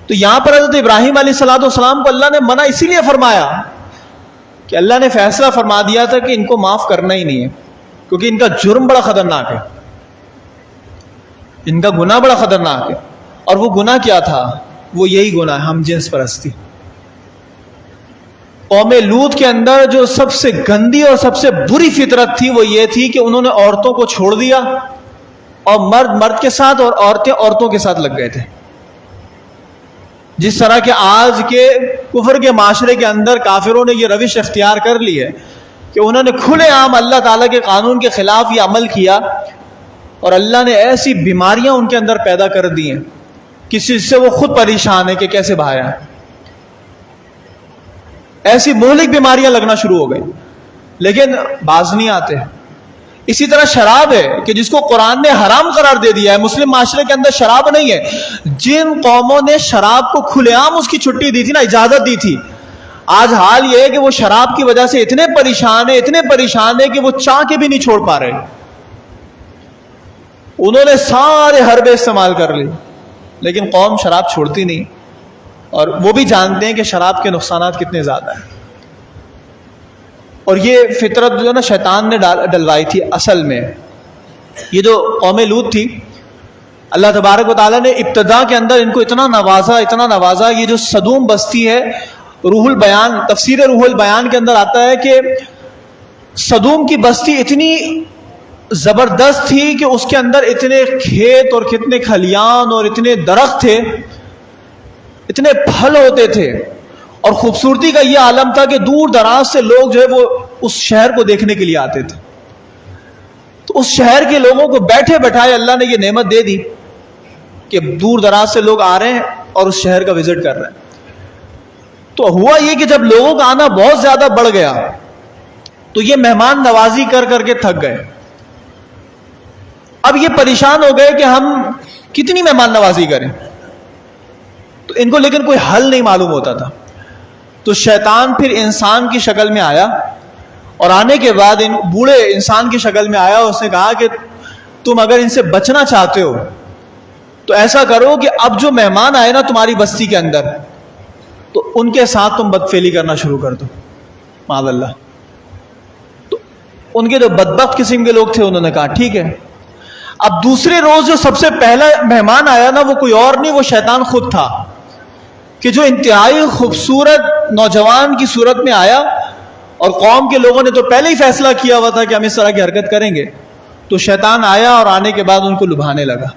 تو یہاں پر حضرت ابراہیم علیہ السلام کو اللہ نے منع اسی لیے فرمایا کہ اللہ نے فیصلہ فرما دیا تھا کہ ان کو معاف کرنا ہی نہیں ہے، کیونکہ ان کا جرم بڑا خطرناک ہے، ان کا گناہ بڑا خطرناک ہے۔ اور وہ گناہ کیا تھا؟ وہ یہی گناہ، ہم جنس پرستی۔ قوم لوط کے اندر جو سب سے گندی اور سب سے بری فطرت تھی وہ یہ تھی کہ انہوں نے عورتوں کو چھوڑ دیا اور مرد مرد کے ساتھ اور عورتیں عورتوں کے ساتھ لگ گئے تھے۔ جس طرح کہ آج کے کفر کے معاشرے کے اندر کافروں نے یہ روش اختیار کر لی ہے کہ انہوں نے کھلے عام اللہ تعالیٰ کے قانون کے خلاف یہ عمل کیا، اور اللہ نے ایسی بیماریاں ان کے اندر پیدا کر دی ہیں کسی چیز سے وہ خود پریشان ہے کہ کیسے بھایا ہے، ایسی مہلک بیماریاں لگنا شروع ہو گئی، لیکن باز نہیں آتے۔ اسی طرح شراب ہے کہ جس کو قرآن نے حرام قرار دے دیا ہے، مسلم معاشرے کے اندر شراب نہیں ہے۔ جن قوموں نے شراب کو کھلے عام اس کی چھٹی دی تھی نا، اجازت دی تھی، آج حال یہ ہے کہ وہ شراب کی وجہ سے اتنے پریشان ہیں کہ وہ چاہ کے بھی نہیں چھوڑ پا رہے۔ انہوں نے سارے حربے استعمال کر لی، لیکن قوم شراب چھوڑتی نہیں، اور وہ بھی جانتے ہیں کہ شراب کے نقصانات کتنے زیادہ ہیں۔ اور یہ فطرت جو ہے نا شیطان نے ڈلوائی تھی۔ اصل میں یہ جو قوم لوط تھی، اللہ تبارک و تعالیٰ نے ابتدا کے اندر ان کو اتنا نوازا۔ یہ جو صدوم بستی ہے، روح البیان، تفسیر روح البیان کے اندر آتا ہے کہ صدوم کی بستی اتنی زبردست تھی کہ اس کے اندر اتنے کھیت اور کتنے کھلیان اور اتنے درخت تھے، اتنے پھل ہوتے تھے، اور خوبصورتی کا یہ عالم تھا کہ دور دراز سے لوگ جو ہے وہ اس شہر کو دیکھنے کے لیے آتے تھے۔ تو اس شہر کے لوگوں کو بیٹھے بٹھائے اللہ نے یہ نعمت دے دی کہ دور دراز سے لوگ آ رہے ہیں اور اس شہر کا وزٹ کر رہے ہیں۔ تو ہوا یہ کہ جب لوگوں کا آنا بہت زیادہ بڑھ گیا تو یہ مہمان نوازی کر کر کے تھک گئے۔ اب یہ پریشان ہو گئے کہ ہم کتنی مہمان نوازی کریں، تو ان کو لیکن کوئی حل نہیں معلوم ہوتا تھا۔ تو شیطان پھر انسان کی شکل میں آیا، اور آنے کے بعد بوڑھے انسان کی شکل میں آیا، اس نے کہا کہ تم اگر ان سے بچنا چاہتے ہو تو ایسا کرو کہ اب جو مہمان آئے نا تمہاری بستی کے اندر، تو ان کے ساتھ تم بدفعلی کرنا شروع کر دو، معاذ اللہ۔ تو ان کے جو بدبخت قسم کے لوگ تھے انہوں نے کہا ٹھیک ہے۔ اب دوسرے روز جو سب سے پہلا مہمان آیا نا، وہ کوئی اور نہیں، وہ شیطان خود تھا، کہ جو انتہائی خوبصورت نوجوان کی صورت میں آیا، اور قوم کے لوگوں نے تو پہلے ہی فیصلہ کیا ہوا تھا کہ ہم اس طرح کی حرکت کریں گے۔ تو شیطان آیا اور آنے کے بعد ان کو لبھانے لگا،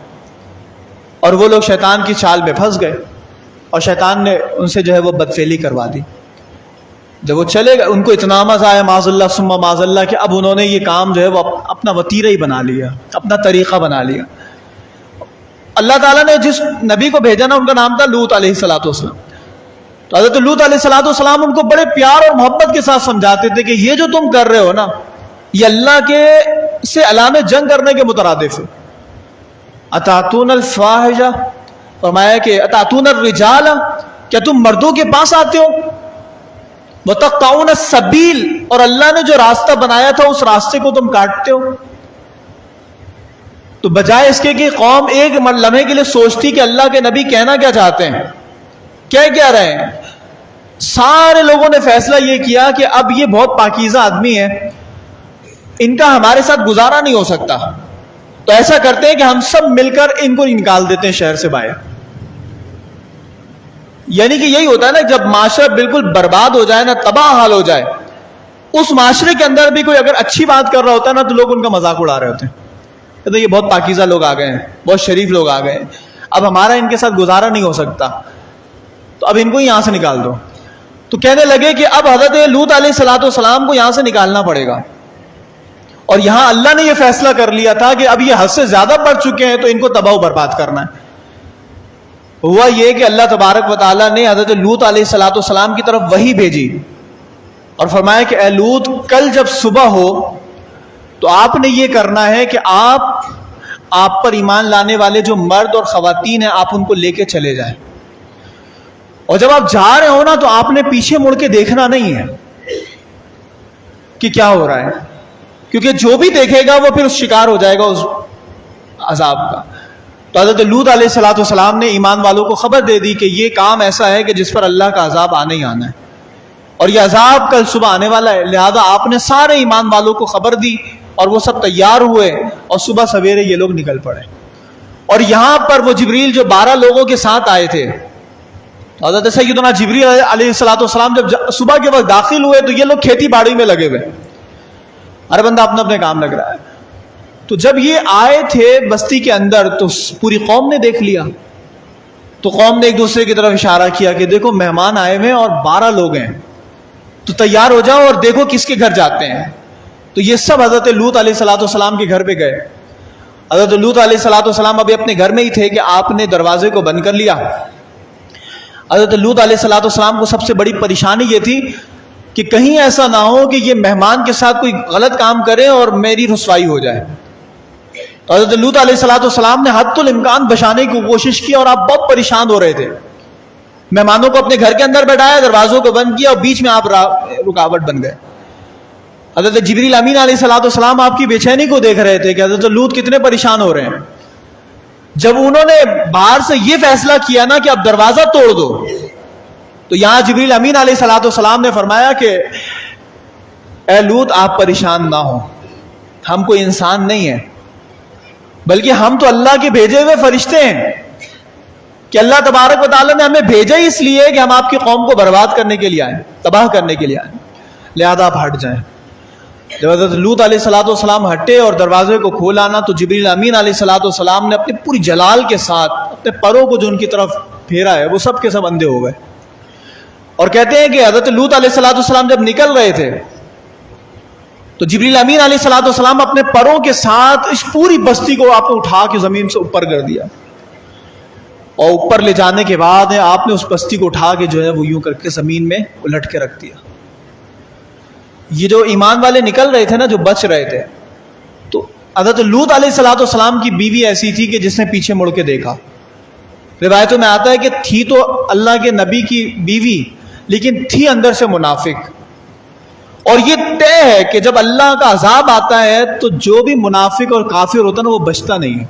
اور وہ لوگ شیطان کی چال میں پھنس گئے، اور شیطان نے ان سے جو ہے وہ بدفعلی کروا دی۔ جب وہ چلے گئے ان کو اتنا مزہ آیا، معاذ اللہ ثم معاذ اللہ، کہ اب انہوں نے یہ کام جو ہے وہ اپنا وتیرہ ہی بنا لیا، اپنا طریقہ بنا لیا۔ اللہ تعالیٰ نے جس نبی کو بھیجا نا، ان کا نام تھا لوط علیہ السلام۔ تو حضرت لوط علیہ السلام ان کو بڑے پیار اور محبت کے ساتھ سمجھاتے تھے کہ یہ جو تم کر رہے ہو نا، یہ اللہ کے سے اعلان جنگ کرنے کے مترادف ہے۔ اتاتون الفاحشہ، فرمایا کہ اتاتون الرجال، کیا تم مردوں کے پاس آتے ہو؟ وتقطعون السبیل، اور اللہ نے جو راستہ بنایا تھا اس راستے کو تم کاٹتے ہو۔ تو بجائے اس کے کہ قوم ایک لمحے کے لیے سوچتی کہ اللہ کے نبی کہنا کیا چاہتے ہیں، کیا رہے ہیں، سارے لوگوں نے فیصلہ یہ کیا کہ اب یہ بہت پاکیزہ آدمی ہے، ان کا ہمارے ساتھ گزارا نہیں ہو سکتا، تو ایسا کرتے ہیں کہ ہم سب مل کر ان کو نکال دیتے ہیں شہر سے باہر۔ یعنی کہ یہی ہوتا ہے نا، جب معاشرہ بالکل برباد ہو جائے نا، تباہ حال ہو جائے، اس معاشرے کے اندر بھی کوئی اگر اچھی بات کر رہا ہوتا ہے نا، تو لوگ ان کا مذاق اڑا رہے ہوتے ہیں، کہتے ہیں یہ بہت پاکیزہ لوگ آ گئے ہیں، بہت شریف لوگ آ گئے ہیں، اب ہمارا ان کے ساتھ گزارا نہیں ہو سکتا، تو اب ان کو یہاں سے نکال دو۔ تو کہنے لگے کہ اب حضرت لوط علیہ السلام کو یہاں سے نکالنا پڑے گا، اور یہاں اللہ نے یہ فیصلہ کر لیا تھا کہ اب یہ حد سے زیادہ بڑھ چکے ہیں، تو ان کو تباہ و برباد کرنا ہے۔ ہوا یہ کہ اللہ تبارک و تعالیٰ نے حضرت لوط علیہ السلام کی طرف وحی بھیجی، اور فرمایا کہ اے لوط، کل جب صبح ہو تو آپ نے یہ کرنا ہے کہ آپ پر ایمان لانے والے جو مرد اور خواتین ہیں، آپ ان کو لے کے چلے جائیں، اور جب آپ جا رہے ہو نا تو آپ نے پیچھے مڑ کے دیکھنا نہیں ہے کہ کیا ہو رہا ہے، کیونکہ جو بھی دیکھے گا وہ پھر شکار ہو جائے گا اس عذاب کا۔ تو حضرت لوط علیہ السلام نے ایمان والوں کو خبر دے دی کہ یہ کام ایسا ہے کہ جس پر اللہ کا عذاب آنے ہی آنا ہے، اور یہ عذاب کل صبح آنے والا ہے، لہذا آپ نے سارے ایمان والوں کو خبر دی اور وہ سب تیار ہوئے اور صبح سویرے یہ لوگ نکل پڑے۔ اور یہاں پر وہ جبریل جو 12 لوگوں کے ساتھ آئے تھے، حضرت سیدنا جبریل علیہ السلام جب صبح کے وقت داخل ہوئے تو یہ لوگ کھیتی باڑی میں لگے ہوئے، ہر بندہ اپنے اپنے کام لگ رہا ہے۔ تو جب یہ آئے تھے بستی کے اندر تو پوری قوم نے دیکھ لیا، تو قوم نے ایک دوسرے کی طرف اشارہ کیا کہ دیکھو مہمان آئے ہوئے اور 12 لوگ ہیں، تو تیار ہو جاؤ اور دیکھو کس کے گھر جاتے ہیں۔ تو یہ سب حضرت لوط علیہ السلام کے گھر پہ گئے۔ حضرت لوط علیہ السلام ابھی اپنے گھر میں ہی تھے کہ آپ نے دروازے کو بند کر لیا۔ حضرت لوط علیہ السلام کو سب سے بڑی پریشانی یہ تھی کہ کہیں ایسا نہ ہو کہ یہ مہمان کے ساتھ کوئی غلط کام کرے اور میری رسوائی ہو جائے۔ تو حضرت لوط علیہ السلام نے حد الامکان بچانے کی کوشش کی اور آپ بہت پریشان ہو رہے تھے۔ مہمانوں کو اپنے گھر کے اندر بیٹھایا، دروازوں کو بند کیا اور بیچ میں آپ رکاوٹ بن گئے۔ حضرت جبریل امین علیہ السلام آپ کی بے چینی کو دیکھ رہے تھے کہ حضرت لوط کتنے پریشان ہو رہے ہیں۔ جب انہوں نے باہر سے یہ فیصلہ کیا نا کہ اب دروازہ توڑ دو، تو یہاں جبریل امین علیہ السلام نے فرمایا کہ اے لوط آپ پریشان نہ ہو، ہم کوئی انسان نہیں ہیں، بلکہ ہم تو اللہ کے بھیجے ہوئے فرشتے ہیں، کہ اللہ تبارک و تعالیٰ نے ہمیں بھیجا ہی اس لیے کہ ہم آپ کی قوم کو برباد کرنے کے لیے آئیں، تباہ کرنے کے لیے آئیں، لہذا آپ ہٹ جائیں۔ جب حضرت لوط علیہ السلام ہٹے اور دروازے کو کھولا نا تو جبریل امین علیہ السلام نے اپنے پوری جلال کے ساتھ اپنے پروں کو جو ان کی طرف پھیرا ہے وہ سب کے سب اندھے ہو گئے۔ اور کہتے ہیں کہ حضرت لوط علیہ السلام جب نکل رہے تھے تو جبریل امین علیہ السلام اپنے پروں کے ساتھ اس پوری بستی کو آپ نے اٹھا کے زمین سے اوپر کر دیا، اور اوپر لے جانے کے بعد آپ نے اس بستی کو اٹھا کے جو ہے وہ یوں کر کے زمین میں الٹ کے رکھ دیا۔ یہ جو ایمان والے نکل رہے تھے نا، جو بچ رہے تھے، تو حضرت لوط علیہ السلام کی بیوی ایسی تھی کہ جس نے پیچھے مڑ کے دیکھا۔ روایتوں میں آتا ہے کہ تھی تو اللہ کے نبی کی بیوی، لیکن تھی اندر سے منافق۔ اور یہ طے ہے کہ جب اللہ کا عذاب آتا ہے تو جو بھی منافق اور کافر ہوتا ہے نا وہ بچتا نہیں ہے۔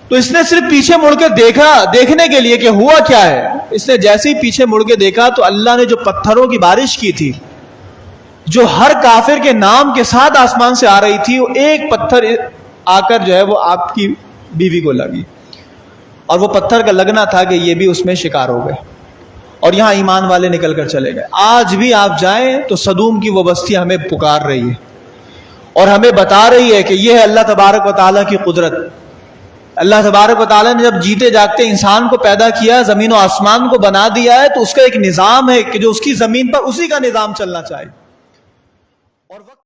تو اس نے صرف پیچھے مڑ کے دیکھا، دیکھنے کے لیے کہ ہوا کیا ہے۔ اس نے جیسے ہی پیچھے مڑ کے دیکھا تو اللہ نے جو پتھروں کی بارش کی تھی، جو ہر کافر کے نام کے ساتھ آسمان سے آ رہی تھی، وہ ایک پتھر آ کر جو ہے وہ آپ کی بیوی کو لگی، اور وہ پتھر کا لگنا تھا کہ یہ بھی اس میں شکار ہو گئے، اور یہاں ایمان والے نکل کر چلے گئے۔ آج بھی آپ جائیں تو صدوم کی وہ بستی ہمیں پکار رہی ہے اور ہمیں بتا رہی ہے کہ یہ ہے اللہ تبارک و تعالیٰ کی قدرت۔ اللہ تبارک و تعالیٰ نے جب جیتے جاگتے انسان کو پیدا کیا، زمین و آسمان کو بنا دیا ہے، تو اس کا ایک نظام ہے کہ جو اس کی زمین پر اسی کا نظام چلنا چاہیے۔ اور